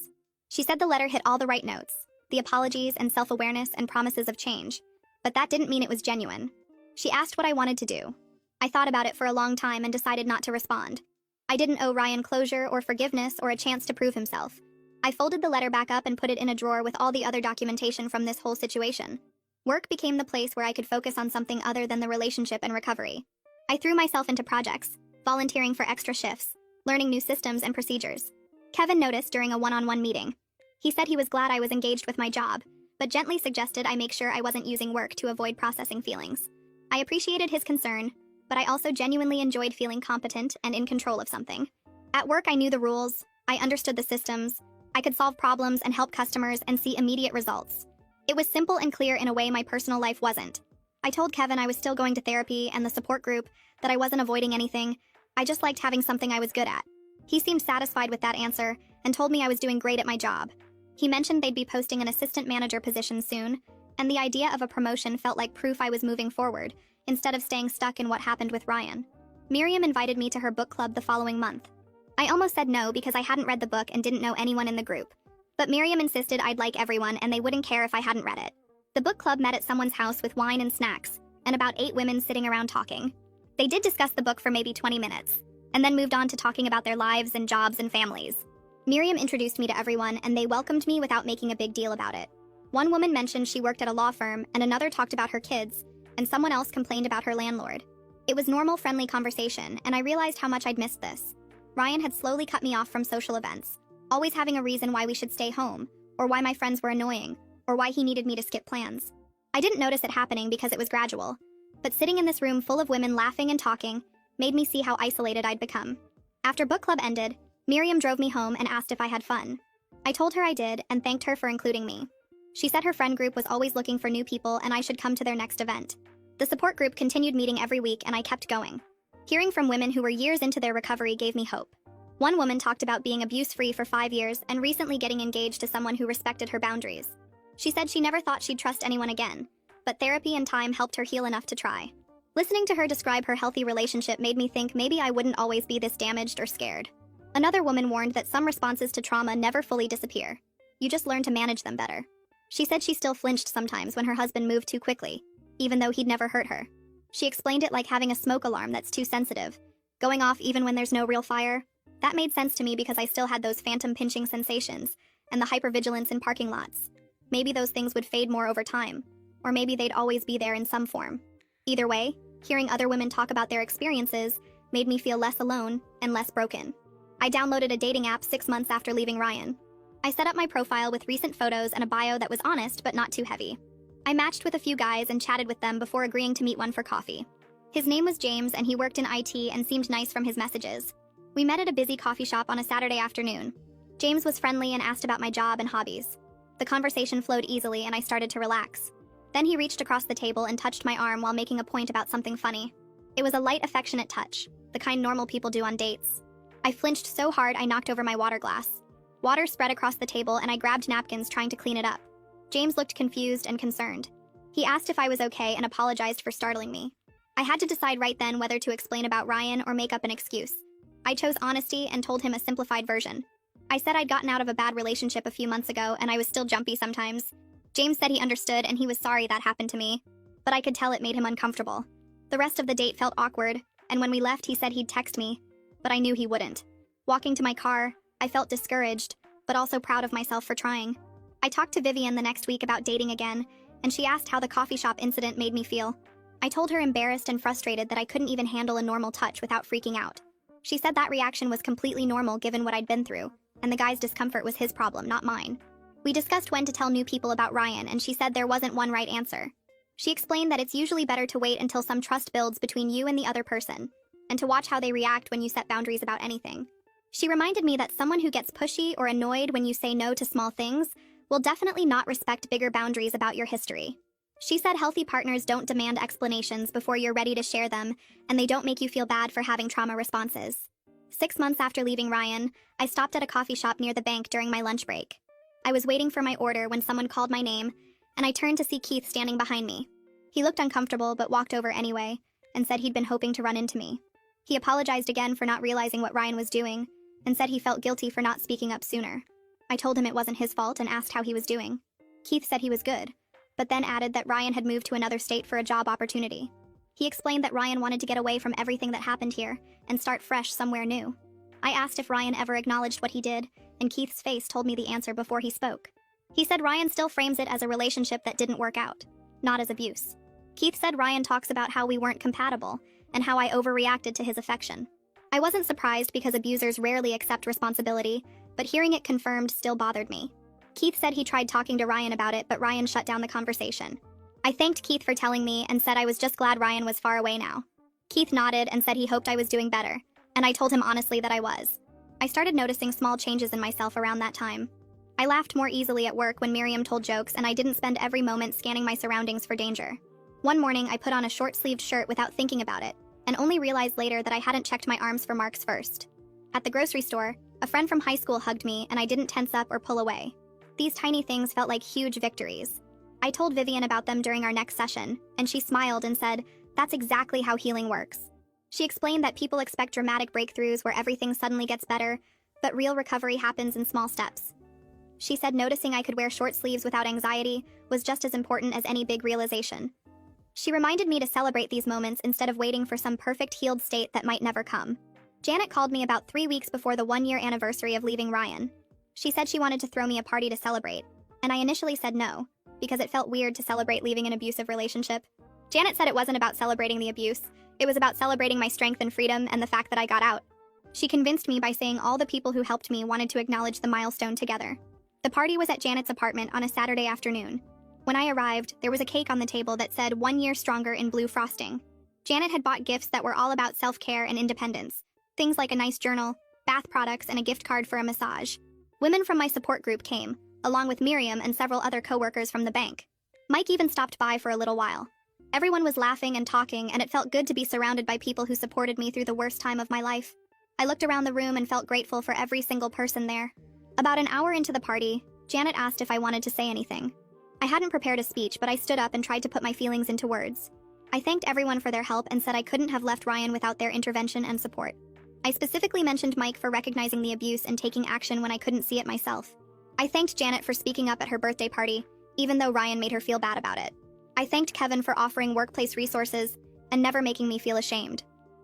She said the letter hit all the right notes, the apologies and self-awareness and promises of change, but that didn't mean it was genuine. She asked what I wanted to do. I thought about it for a long time and decided not to respond. I didn't owe Ryan closure or forgiveness or a chance to prove himself. I folded the letter back up and put it in a drawer with all the other documentation from this whole situation. Work became the place where I could focus on something other than the relationship and recovery. I threw myself into projects, volunteering for extra shifts, learning new systems and procedures. Kevin noticed during a one-on-one meeting. He said he was glad I was engaged with my job, but gently suggested I make sure I wasn't using work to avoid processing feelings. I appreciated his concern, but I also genuinely enjoyed feeling competent and in control of something. At work, I knew the rules, I understood the systems, I could solve problems and help customers and see immediate results. It was simple and clear in a way my personal life wasn't. I told Kevin I was still going to therapy and the support group, that I wasn't avoiding anything, I just liked having something I was good at. He seemed satisfied with that answer and told me I was doing great at my job. He mentioned they'd be posting an assistant manager position soon, and the idea of a promotion felt like proof I was moving forward, instead of staying stuck in what happened with Ryan. Miriam invited me to her book club the following month. I almost said no because I hadn't read the book and didn't know anyone in the group. But Miriam insisted I'd like everyone and they wouldn't care if I hadn't read it. The book club met at someone's house with wine and snacks, and about 8 women sitting around talking. They did discuss the book for maybe 20 minutes, and then moved on to talking about their lives and jobs and families. Miriam introduced me to everyone and they welcomed me without making a big deal about it. One woman mentioned she worked at a law firm and another talked about her kids, and someone else complained about her landlord. It was normal, friendly conversation, and I realized how much I'd missed this. Ryan had slowly cut me off from social events, always having a reason why we should stay home, or why my friends were annoying, or why he needed me to skip plans. I didn't notice it happening because it was gradual, but sitting in this room full of women laughing and talking made me see how isolated I'd become. After book club ended, Miriam drove me home and asked if I had fun. I told her I did and thanked her for including me. She said her friend group was always looking for new people and I should come to their next event. The support group continued meeting every week and I kept going. Hearing from women who were years into their recovery gave me hope. One woman talked about being abuse-free for 5 years and recently getting engaged to someone who respected her boundaries. She said she never thought she'd trust anyone again, but therapy and time helped her heal enough to try. Listening to her describe her healthy relationship made me think maybe I wouldn't always be this damaged or scared. Another woman warned that some responses to trauma never fully disappear. You just learn to manage them better. She said she still flinched sometimes when her husband moved too quickly, even though he'd never hurt her. She explained it like having a smoke alarm that's too sensitive, going off even when there's no real fire. That made sense to me because I still had those phantom pinching sensations and the hypervigilance in parking lots. Maybe those things would fade more over time, or maybe they'd always be there in some form. Either way, hearing other women talk about their experiences made me feel less alone and less broken. I downloaded a dating app 6 months after leaving Ryan. I set up my profile with recent photos and a bio that was honest but not too heavy. I matched with a few guys and chatted with them before agreeing to meet one for coffee. His name was James and he worked in IT and seemed nice from his messages. We met at a busy coffee shop on a Saturday afternoon. James was friendly and asked about my job and hobbies. The conversation flowed easily and I started to relax. Then he reached across the table and touched my arm while making a point about something funny. It was a light, affectionate touch, the kind normal people do on dates. I flinched so hard I knocked over my water glass. Water spread across the table and I grabbed napkins trying to clean it up. James looked confused and concerned. He asked if I was okay and apologized for startling me. I had to decide right then whether to explain about Ryan or make up an excuse. I chose honesty and told him a simplified version. I said I'd gotten out of a bad relationship a few months ago and I was still jumpy sometimes. James said he understood and he was sorry that happened to me, but I could tell it made him uncomfortable. The rest of the date felt awkward, and when we left he said he'd text me, but I knew he wouldn't. Walking to my car, I felt discouraged, but also proud of myself for trying. I talked to Vivian the next week about dating again, and she asked how the coffee shop incident made me feel. I told her embarrassed and frustrated that I couldn't even handle a normal touch without freaking out. She said that reaction was completely normal given what I'd been through, and the guy's discomfort was his problem, not mine. We discussed when to tell new people about Ryan, and she said there wasn't one right answer. She explained that it's usually better to wait until some trust builds between you and the other person, and to watch how they react when you set boundaries about anything. She reminded me that someone who gets pushy or annoyed when you say no to small things will definitely not respect bigger boundaries about your history. She said healthy partners don't demand explanations before you're ready to share them, and they don't make you feel bad for having trauma responses. 6 months after leaving Ryan, I stopped at a coffee shop near the bank during my lunch break. I was waiting for my order when someone called my name, and I turned to see Keith standing behind me. He looked uncomfortable but walked over anyway, and said he'd been hoping to run into me. He apologized again for not realizing what Ryan was doing, and said he felt guilty for not speaking up sooner. I told him it wasn't his fault and asked how he was doing. Keith said he was good, but then added that Ryan had moved to another state for a job opportunity. He explained that Ryan wanted to get away from everything that happened here and start fresh somewhere new. I asked if Ryan ever acknowledged what he did, and Keith's face told me the answer before he spoke. He said Ryan still frames it as a relationship that didn't work out, not as abuse. Keith said Ryan talks about how we weren't compatible and how I overreacted to his affection. I wasn't surprised because abusers rarely accept responsibility, but hearing it confirmed still bothered me. Keith said he tried talking to Ryan about it, but Ryan shut down the conversation. I thanked Keith for telling me and said I was just glad Ryan was far away now. Keith nodded and said he hoped I was doing better, and I told him honestly that I was. I started noticing small changes in myself around that time. I laughed more easily at work when Miriam told jokes, and I didn't spend every moment scanning my surroundings for danger. One morning, I put on a short-sleeved shirt without thinking about it, and only realized later that I hadn't checked my arms for marks first. At the grocery store, a friend from high school hugged me, and I didn't tense up or pull away. These tiny things felt like huge victories. I told Vivian about them during our next session, and she smiled and said, "That's exactly how healing works." She explained that people expect dramatic breakthroughs where everything suddenly gets better, but real recovery happens in small steps. She said noticing I could wear short sleeves without anxiety was just as important as any big realization. She reminded me to celebrate these moments instead of waiting for some perfect healed state that might never come. Janet called me about 3 weeks before the 1-year anniversary of leaving Ryan. She said she wanted to throw me a party to celebrate, and I initially said no, because it felt weird to celebrate leaving an abusive relationship. Janet said it wasn't about celebrating the abuse, it was about celebrating my strength and freedom and the fact that I got out. She convinced me by saying all the people who helped me wanted to acknowledge the milestone together. The party was at Janet's apartment on a Saturday afternoon. When I arrived, there was a cake on the table that said 1 year stronger in blue frosting. Janet had bought gifts that were all about self-care and independence. Things like a nice journal, bath products, and a gift card for a massage. Women from my support group came, along with Miriam and several other coworkers from the bank. Mike even stopped by for a little while. Everyone was laughing and talking, and it felt good to be surrounded by people who supported me through the worst time of my life. I looked around the room and felt grateful for every single person there. About an hour into the party, Janet asked if I wanted to say anything. I hadn't prepared a speech, but I stood up and tried to put my feelings into words. I thanked everyone for their help and said I couldn't have left Ryan without their intervention and support. I specifically mentioned Mike for recognizing the abuse and taking action when I couldn't see it myself. I thanked Janet for speaking up at her birthday party, even though Ryan made her feel bad about it. I thanked Kevin for offering workplace resources and never making me feel ashamed.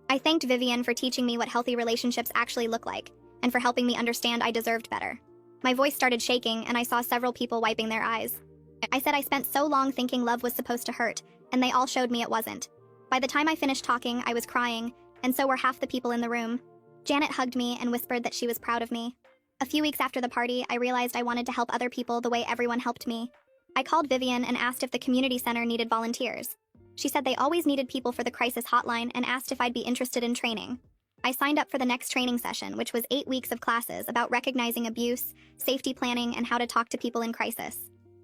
I thanked Vivian for teaching me what healthy relationships actually look like, and for helping me understand I deserved better. My voice started shaking, and I saw several people wiping their eyes. I said I spent so long thinking love was supposed to hurt, and they all showed me it wasn't. By the time I finished talking, I was crying, and so were half the people in the room. Janet hugged me and whispered that she was proud of me. A few weeks after the party, I realized I wanted to help other people the way everyone helped me. I called Vivian and asked if the community center needed volunteers. She said they always needed people for the crisis hotline and asked if I'd be interested in training. I signed up for the next training session, which was 8 weeks of classes about recognizing abuse, safety planning, and how to talk to people in crisis.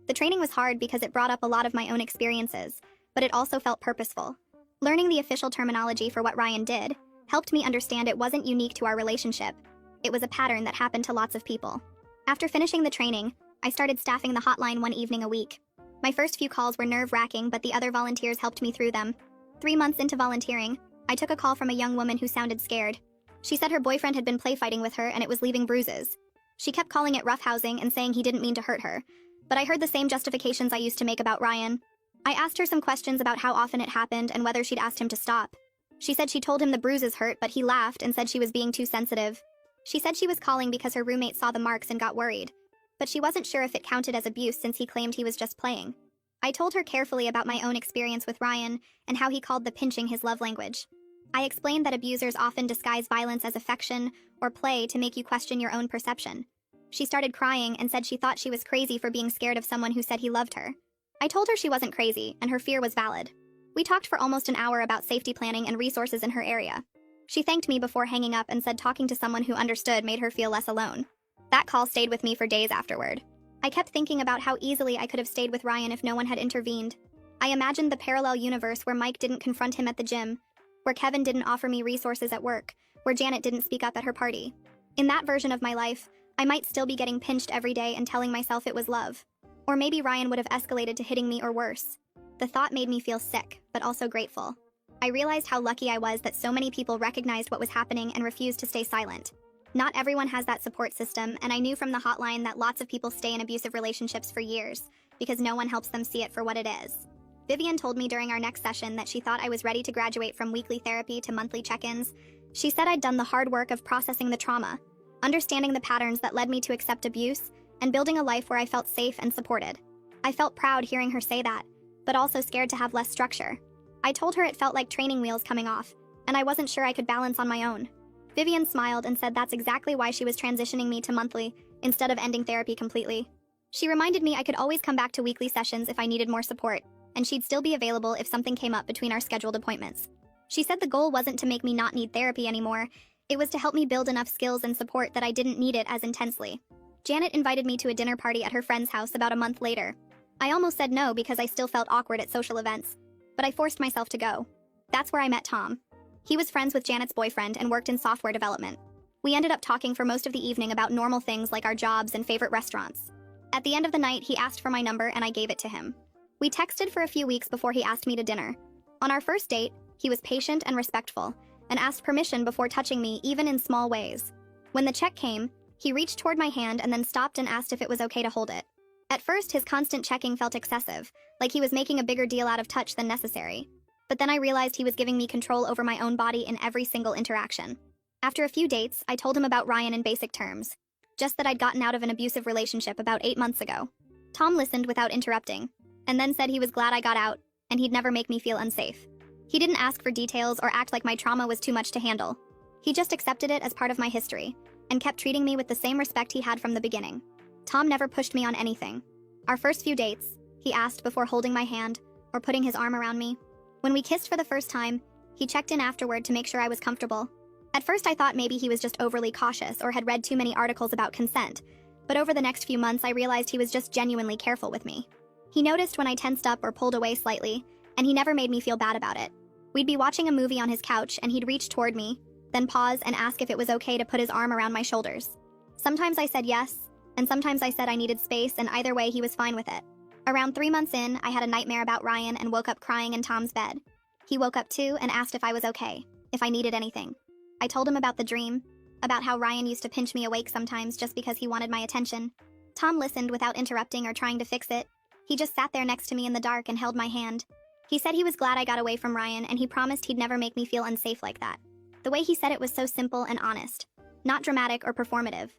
The training was hard because it brought up a lot of my own experiences, but it also felt purposeful. Learning the official terminology for what Ryan did helped me understand it wasn't unique to our relationship. It was a pattern that happened to lots of people. After finishing the training, I started staffing the hotline one evening a week. My first few calls were nerve-wracking, but the other volunteers helped me through them. 3 months into volunteering, I took a call from a young woman who sounded scared. She said her boyfriend had been playfighting with her and it was leaving bruises. She kept calling it roughhousing and saying he didn't mean to hurt her, but I heard the same justifications I used to make about Ryan. I asked her some questions about how often it happened and whether she'd asked him to stop. She said she told him the bruises hurt, but he laughed and said she was being too sensitive. She said she was calling because her roommate saw the marks and got worried, but she wasn't sure if it counted as abuse since he claimed he was just playing. I told her carefully about my own experience with Ryan and how he called the pinching his love language. I explained that abusers often disguise violence as affection or play to make you question your own perception. She started crying and said she thought she was crazy for being scared of someone who said he loved her. I told her she wasn't crazy and her fear was valid. We talked for almost an hour about safety planning and resources in her area. She thanked me before hanging up and said talking to someone who understood made her feel less alone. That call stayed with me for days afterward. I kept thinking about how easily I could have stayed with Ryan if no one had intervened. I imagined the parallel universe where Mike didn't confront him at the gym, where Kevin didn't offer me resources at work, where Janet didn't speak up at her party. In that version of my life, I might still be getting pinched every day and telling myself it was love. Or maybe Ryan would have escalated to hitting me or worse. The thought made me feel sick, but also grateful. I realized how lucky I was that so many people recognized what was happening and refused to stay silent. Not everyone has that support system, and I knew from the hotline that lots of people stay in abusive relationships for years because no one helps them see it for what it is. Vivian told me during our next session that she thought I was ready to graduate from weekly therapy to monthly check-ins. She said I'd done the hard work of processing the trauma, understanding the patterns that led me to accept abuse, and building a life where I felt safe and supported. I felt proud hearing her say that, but also scared to have less structure. I told her it felt like training wheels coming off, and I wasn't sure I could balance on my own. Vivian smiled and said that's exactly why she was transitioning me to monthly, instead of ending therapy completely. She reminded me I could always come back to weekly sessions if I needed more support, and she'd still be available if something came up between our scheduled appointments. She said the goal wasn't to make me not need therapy anymore, it was to help me build enough skills and support that I didn't need it as intensely. Janet invited me to a dinner party at her friend's house about a month later. I almost said no because I still felt awkward at social events, but I forced myself to go. That's where I met Tom. He was friends with Janet's boyfriend and worked in software development. We ended up talking for most of the evening about normal things like our jobs and favorite restaurants. At the end of the night, he asked for my number and I gave it to him. We texted for a few weeks before he asked me to dinner. On our first date, he was patient and respectful, and asked permission before touching me even in small ways. When the check came, he reached toward my hand and then stopped and asked if it was okay to hold it. At first, his constant checking felt excessive, like he was making a bigger deal out of touch than necessary. But then I realized he was giving me control over my own body in every single interaction. After a few dates, I told him about Ryan in basic terms. Just that I'd gotten out of an abusive relationship about 8 months ago. Tom listened without interrupting, and then said he was glad I got out, and he'd never make me feel unsafe. He didn't ask for details or act like my trauma was too much to handle. He just accepted it as part of my history, and kept treating me with the same respect he had from the beginning. Tom never pushed me on anything. Our first few dates, he asked before holding my hand or putting his arm around me. When we kissed for the first time, he checked in afterward to make sure I was comfortable. At first I thought maybe he was just overly cautious or had read too many articles about consent, but over the next few months I realized he was just genuinely careful with me. He noticed when I tensed up or pulled away slightly, and he never made me feel bad about it. We'd be watching a movie on his couch and he'd reach toward me, then pause and ask if it was okay to put his arm around my shoulders. Sometimes I said yes, and sometimes I said I needed space, and either way he was fine with it. Around 3 months in, I had a nightmare about Ryan and woke up crying in Tom's bed. He woke up too and asked if I was okay, if I needed anything. I told him about the dream, about how Ryan used to pinch me awake sometimes just because he wanted my attention. Tom listened without interrupting or trying to fix it. He just sat there next to me in the dark and held my hand. He said he was glad I got away from Ryan, and he promised he'd never make me feel unsafe like that. The way he said it was so simple and honest. Not dramatic or performative.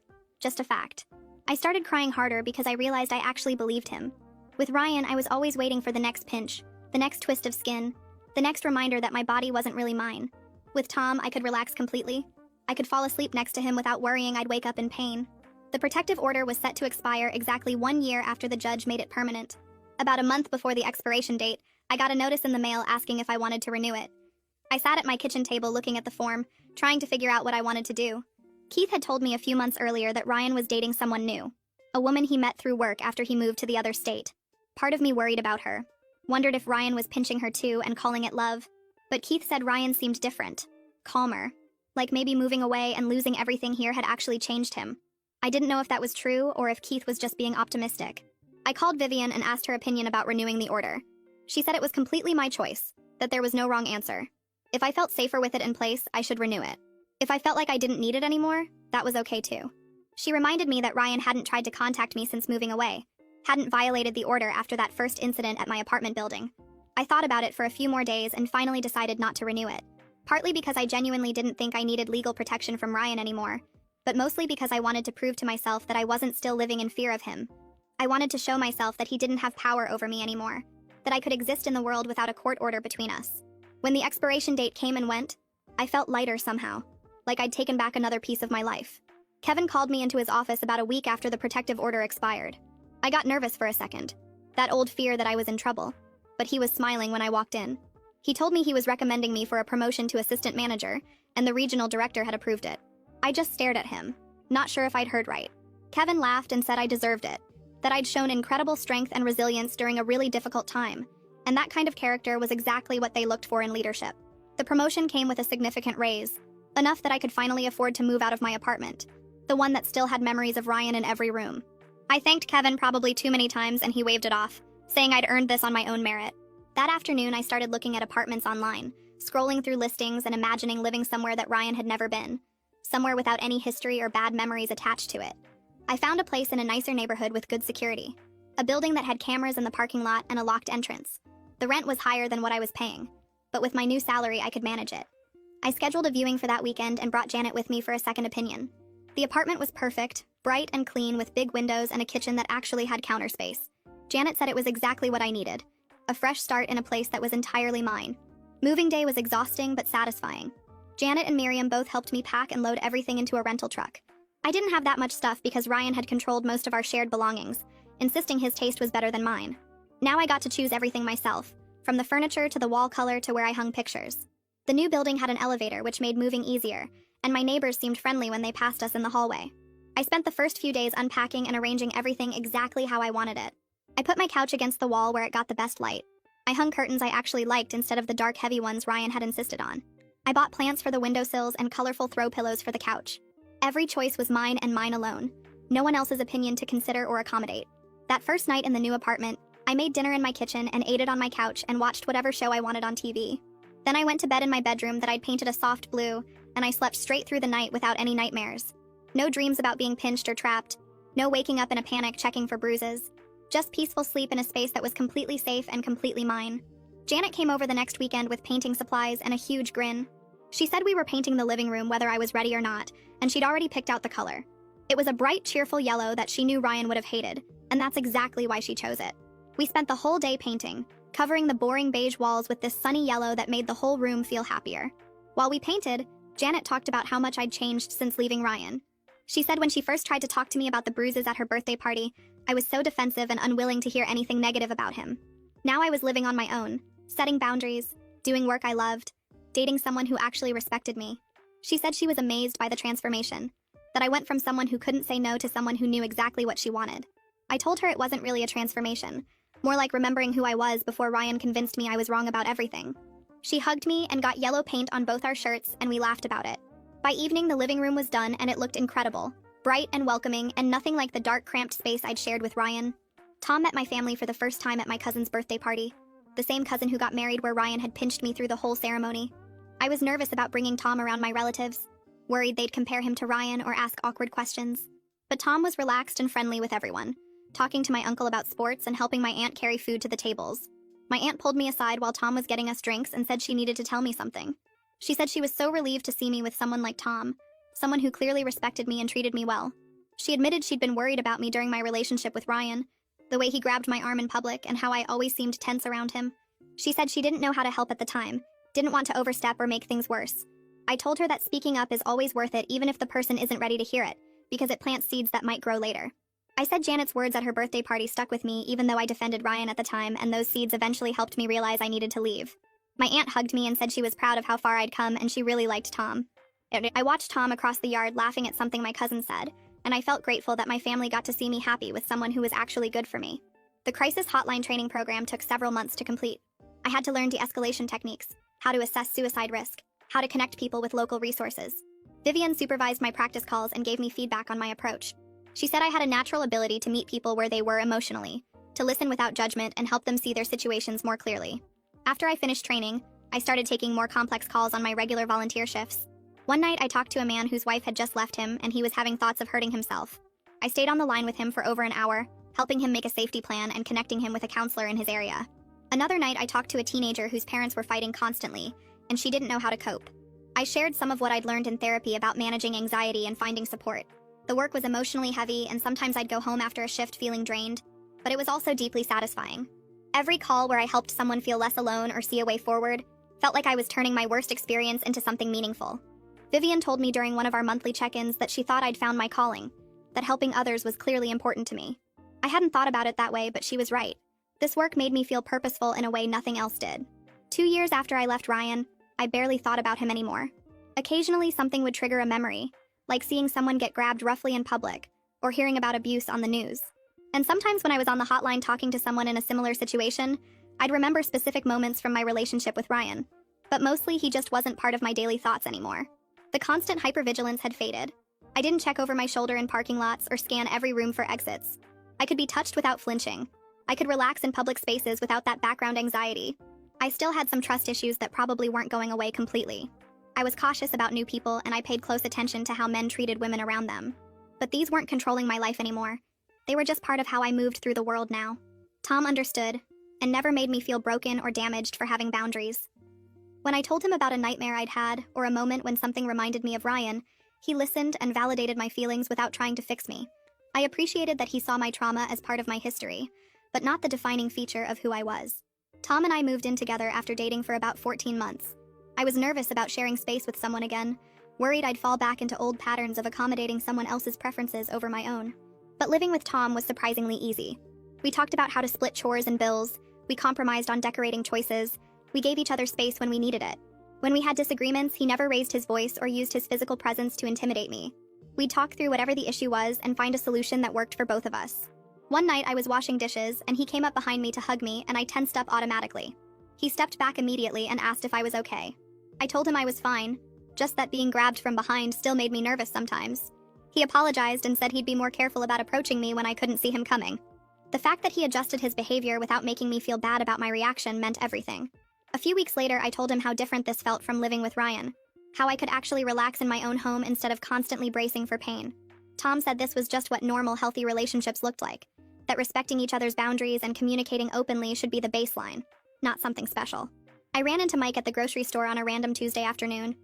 Just a fact. I started crying harder because I realized I actually believed him. With Ryan, I was always waiting for the next pinch, the next twist of skin, the next reminder that my body wasn't really mine. With Tom, I could relax completely. I could fall asleep next to him without worrying I'd wake up in pain. The protective order was set to expire exactly 1 year after the judge made it permanent. About a month before the expiration date, I got a notice in the mail asking if I wanted to renew it. I sat at my kitchen table looking at the form, trying to figure out what I wanted to do. Keith had told me a few months earlier that Ryan was dating someone new, a woman he met through work after he moved to the other state. Part of me worried about her, wondered if Ryan was pinching her too and calling it love. But Keith said Ryan seemed different, calmer, like maybe moving away and losing everything here had actually changed him. I didn't know if that was true or if Keith was just being optimistic. I called Vivian and asked her opinion about renewing the order. She said it was completely my choice, that there was no wrong answer. If I felt safer with it in place, I should renew it. If I felt like I didn't need it anymore, that was okay too. She reminded me that Ryan hadn't tried to contact me since moving away, hadn't violated the order after that first incident at my apartment building. I thought about it for a few more days and finally decided not to renew it. Partly because I genuinely didn't think I needed legal protection from Ryan anymore, but mostly because I wanted to prove to myself that I wasn't still living in fear of him. I wanted to show myself that he didn't have power over me anymore, that I could exist in the world without a court order between us. When the expiration date came and went, I felt lighter somehow, like I'd taken back another piece of my life. Kevin called me into his office about a week after the protective order expired. I got nervous for a second, that old fear that I was in trouble, but he was smiling when I walked in. He told me he was recommending me for a promotion to assistant manager, and the regional director had approved it. I just stared at him, not sure if I'd heard right. Kevin laughed and said I deserved it, that I'd shown incredible strength and resilience during a really difficult time, And that kind of character was exactly what they looked for in leadership. The promotion came with a significant raise, enough that I could finally afford to move out of my apartment, the one that still had memories of Ryan in every room. I thanked Kevin probably too many times and he waved it off, saying I'd earned this on my own merit. That afternoon, I started looking at apartments online, scrolling through listings and imagining living somewhere that Ryan had never been, somewhere without any history or bad memories attached to it. I found a place in a nicer neighborhood with good security, a building that had cameras in the parking lot and a locked entrance. The rent was higher than what I was paying, but with my new salary, I could manage it. I scheduled a viewing for that weekend and brought Janet with me for a second opinion. The apartment was perfect, bright and clean with big windows and a kitchen that actually had counter space. Janet said it was exactly what I needed, a fresh start in a place that was entirely mine. Moving day was exhausting but satisfying. Janet and Miriam both helped me pack and load everything into a rental truck. I didn't have that much stuff because Ryan had controlled most of our shared belongings, insisting his taste was better than mine. Now I got to choose everything myself, from the furniture to the wall color to where I hung pictures. The new building had an elevator which made moving easier, and my neighbors seemed friendly when they passed us in the hallway. I spent the first few days unpacking and arranging everything exactly how I wanted it. I put my couch against the wall where it got the best light. I hung curtains I actually liked instead of the dark heavy ones Ryan had insisted on. I bought plants for the windowsills and colorful throw pillows for the couch. Every choice was mine and mine alone. No one else's opinion to consider or accommodate. That first night in the new apartment, I made dinner in my kitchen and ate it on my couch and watched whatever show I wanted on TV. Then I went to bed in my bedroom that I'd painted a soft blue, and I slept straight through the night without any nightmares. No dreams about being pinched or trapped. No waking up in a panic checking for bruises. Just peaceful sleep in a space that was completely safe and completely mine. Janet came over the next weekend with painting supplies and a huge grin. She said we were painting the living room whether I was ready or not, and she'd already picked out the color. It was a bright, cheerful yellow that she knew Ryan would have hated, and that's exactly why she chose it. We spent the whole day painting, covering the boring beige walls with this sunny yellow that made the whole room feel happier. While we painted, Janet talked about how much I'd changed since leaving Ryan. She said when she first tried to talk to me about the bruises at her birthday party, I was so defensive and unwilling to hear anything negative about him. Now I was living on my own, setting boundaries, doing work I loved, dating someone who actually respected me. She said she was amazed by the transformation, that I went from someone who couldn't say no to someone who knew exactly what she wanted. I told her it wasn't really a transformation, more like remembering who I was before Ryan convinced me I was wrong about everything. She hugged me and got yellow paint on both our shirts, and we laughed about it. By evening, the living room was done and it looked incredible, bright and welcoming and nothing like the dark, cramped space I'd shared with Ryan. Tom met my family for the first time at my cousin's birthday party, the same cousin who got married where Ryan had pinched me through the whole ceremony. I was nervous about bringing Tom around my relatives, worried they'd compare him to Ryan or ask awkward questions. But Tom was relaxed and friendly with everyone, talking to my uncle about sports and helping my aunt carry food to the tables. My aunt pulled me aside while Tom was getting us drinks and said she needed to tell me something. She said she was so relieved to see me with someone like Tom, someone who clearly respected me and treated me well. She admitted she'd been worried about me during my relationship with Ryan, the way he grabbed my arm in public and how I always seemed tense around him. She said she didn't know how to help at the time, didn't want to overstep or make things worse. I told her that speaking up is always worth it even if the person isn't ready to hear it, because it plants seeds that might grow later. I said Janet's words at her birthday party stuck with me even though I defended Ryan at the time, and those seeds eventually helped me realize I needed to leave. My aunt hugged me and said she was proud of how far I'd come and she really liked Tom. I watched Tom across the yard laughing at something my cousin said, and I felt grateful that my family got to see me happy with someone who was actually good for me. The crisis hotline training program took several months to complete. I had to learn de-escalation techniques, how to assess suicide risk, how to connect people with local resources. Vivian supervised my practice calls and gave me feedback on my approach. She said I had a natural ability to meet people where they were emotionally, to listen without judgment and help them see their situations more clearly. After I finished training, I started taking more complex calls on my regular volunteer shifts. One night, I talked to a man whose wife had just left him and he was having thoughts of hurting himself. I stayed on the line with him for over an hour, helping him make a safety plan and connecting him with a counselor in his area. Another night, I talked to a teenager whose parents were fighting constantly, and she didn't know how to cope. I shared some of what I'd learned in therapy about managing anxiety and finding support. The work was emotionally heavy, and sometimes I'd go home after a shift feeling drained, but it was also deeply satisfying. Every call where I helped someone feel less alone or see a way forward felt like I was turning my worst experience into something meaningful. Vivian told me during one of our monthly check-ins that she thought I'd found my calling, that helping others was clearly important to me. I hadn't thought about it that way, but she was right. This work made me feel purposeful in a way nothing else did. 2 years after I left Ryan, I barely thought about him anymore. Occasionally, something would trigger a memory, like seeing someone get grabbed roughly in public, or hearing about abuse on the news. And sometimes when I was on the hotline talking to someone in a similar situation, I'd remember specific moments from my relationship with Ryan, but mostly he just wasn't part of my daily thoughts anymore. The constant hypervigilance had faded. I didn't check over my shoulder in parking lots or scan every room for exits. I could be touched without flinching. I could relax in public spaces without that background anxiety. I still had some trust issues that probably weren't going away completely. I was cautious about new people, and I paid close attention to how men treated women around them. But these weren't controlling my life anymore. They were just part of how I moved through the world now. Tom understood, and never made me feel broken or damaged for having boundaries. When I told him about a nightmare I'd had, or a moment when something reminded me of Ryan, he listened and validated my feelings without trying to fix me. I appreciated that he saw my trauma as part of my history, but not the defining feature of who I was. Tom and I moved in together after dating for about 14 months. I was nervous about sharing space with someone again, worried I'd fall back into old patterns of accommodating someone else's preferences over my own. But living with Tom was surprisingly easy. We talked about how to split chores and bills, we compromised on decorating choices, we gave each other space when we needed it. When we had disagreements, he never raised his voice or used his physical presence to intimidate me. We'd talk through whatever the issue was and find a solution that worked for both of us. One night I was washing dishes, and he came up behind me to hug me, and I tensed up automatically. He stepped back immediately and asked if I was okay. I told him I was fine, just that being grabbed from behind still made me nervous sometimes. He apologized and said he'd be more careful about approaching me when I couldn't see him coming. The fact that he adjusted his behavior without making me feel bad about my reaction meant everything. A few weeks later, I told him how different this felt from living with Ryan, how I could actually relax in my own home instead of constantly bracing for pain. Tom said this was just what normal, healthy relationships looked like, that respecting each other's boundaries and communicating openly should be the baseline, not something special. I ran into Mike at the grocery store on a random Tuesday afternoon.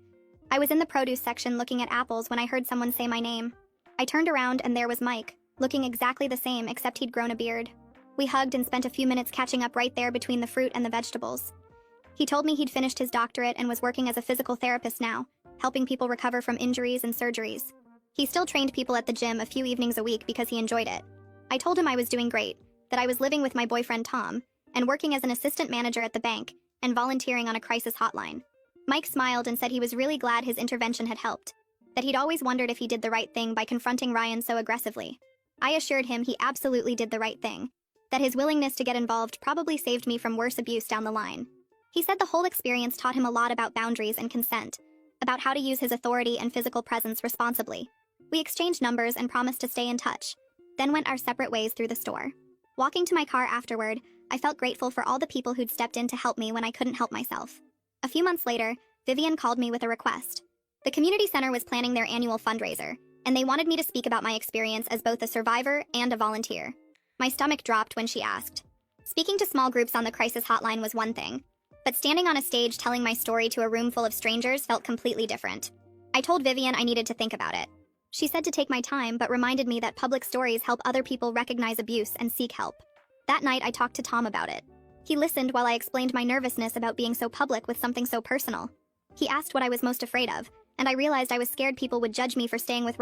I was in the produce section looking at apples when I heard someone say my name. I turned around and there was Mike, looking exactly the same except he'd grown a beard. We hugged and spent a few minutes catching up right there between the fruit and the vegetables. He told me he'd finished his doctorate and was working as a physical therapist now, helping people recover from injuries and surgeries. He still trained people at the gym a few evenings a week because he enjoyed it. I told him I was doing great, that I was living with my boyfriend Tom, and working as an assistant manager at the bank, and volunteering on a crisis hotline. Mike smiled and said he was really glad his intervention had helped, that he'd always wondered if he did the right thing by confronting Ryan so aggressively. I assured him he absolutely did the right thing, that his willingness to get involved probably saved me from worse abuse down the line. He said the whole experience taught him a lot about boundaries and consent, about how to use his authority and physical presence responsibly. We exchanged numbers and promised to stay in touch, then went our separate ways through the store. Walking to my car afterward, I felt grateful for all the people who'd stepped in to help me when I couldn't help myself. A few months later, Vivian called me with a request. The community center was planning their annual fundraiser, and they wanted me to speak about my experience as both a survivor and a volunteer. My stomach dropped when she asked. Speaking to small groups on the crisis hotline was one thing, but standing on a stage telling my story to a room full of strangers felt completely different. I told Vivian I needed to think about it. She said to take my time, but reminded me that public stories help other people recognize abuse and seek help. That night, I talked to Tom about it. He listened while I explained my nervousness about being so public with something so personal. He asked what I was most afraid of, and I realized I was scared people would judge me for staying with